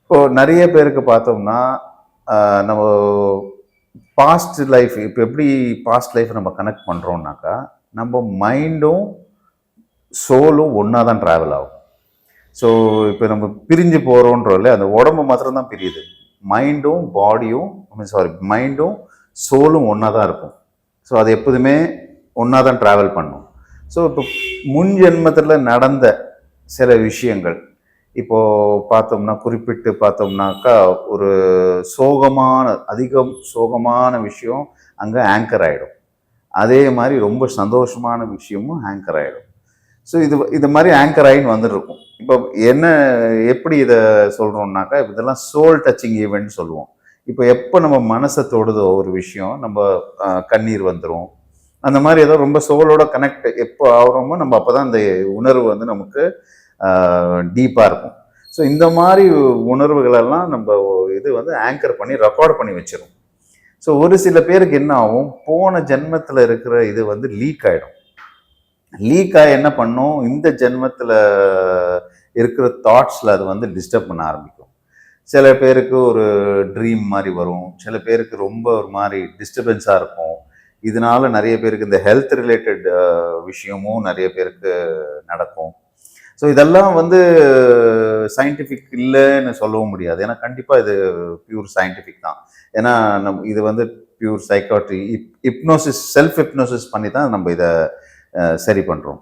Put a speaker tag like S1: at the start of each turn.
S1: இப்போ நிறைய பேருக்கு பார்த்தோம்னா, நம்ம பாஸ்ட் லைஃப் இப்போ எப்படி பாஸ்ட் லைஃப் நம்ம கனெக்ட் பண்ணுறோம்னாக்கா, நம்ம மைண்டும், சோலும் ஒண்ணா தான் ட்ராவல் ஆகும். ஸோ இப்போ நம்ம பிரிஞ்சு போகிறோன்றோம்ல, அந்த உடம்பு மாத்திரம் தான் பிரியுது. மைண்டும், பாடியும் சாரி மைண்டும், சோலும் ஒன்றா தான் இருக்கும். ஸோ அது எப்போதுமே ஒன்றா தான் ட்ராவல் பண்ணும். ஸோ இப்போ முன் ஜென்மத்தில் நடந்த சில விஷயங்கள் இப்போ பார்த்தோம்னா குறிப்பிட்டு பார்த்தோம்னாக்கா ஒரு அதிகம் சோகமான விஷயம் அங்கே ஆங்கர் ஆகிடும். அதே மாதிரி ரொம்ப சந்தோஷமான விஷயமும் ஆங்கர் ஆகிடும். ஸோ இது மாதிரி ஆங்கர் ஆகின்னு வந்துருக்கும். இப்போ என்ன எப்படி இதை சொல்கிறோம்னாக்கா இதெல்லாம் சோல் டச்சிங் ஈவெண்ட் சொல்லுவோம். இப்போ எப்போ நம்ம மனசை தொடுதோ ஒரு விஷயம் நம்ம கண்ணீர் வந்துடும். அந்த மாதிரி ஏதோ ரொம்ப சோலோட கனெக்ட் எப்போ ஆகிறோமோ நம்ம அப்போ தான் அந்த உணர்வு வந்து நமக்கு டீப்பாக இருக்கும். ஸோ இந்த மாதிரி உணர்வுகளெல்லாம் நம்ம இது வந்து ஆங்கர் பண்ணி ரெக்கார்ட் பண்ணி வச்சிடும். ஸோ ஒரு சில பேருக்கு என்ன ஆகும், போன ஜென்மத்தில் இருக்கிற இது வந்து லீக் ஆகிடும். லீக் ஆகி என்ன பண்ணும், இந்த ஜென்மத்தில் இருக்கிற தாட்ஸில் அது வந்து டிஸ்டர்ப் பண்ண ஆரம்பிக்கும். சில பேருக்கு ஒரு ட்ரீம் மாதிரி வரும், சில பேருக்கு ரொம்ப ஒரு மாதிரி டிஸ்டர்பன்ஸாக இருக்கும். இதனால நிறைய பேருக்கு இந்த ஹெல்த் ரிலேட்டட் விஷயமும் நிறைய பேருக்கு நடக்கும். ஸோ இதெல்லாம் வந்து சயின்டிஃபிக் இல்லைன்னு சொல்லவும் முடியாது. ஏன்னா கண்டிப்பாக இது பியூர் சயின்டிஃபிக் தான். ஏன்னா இது வந்து pure psychiatry, hypnosis, self hypnosis பண்ணி தான் நம்ம இதை சரி பண்ணுறோம்.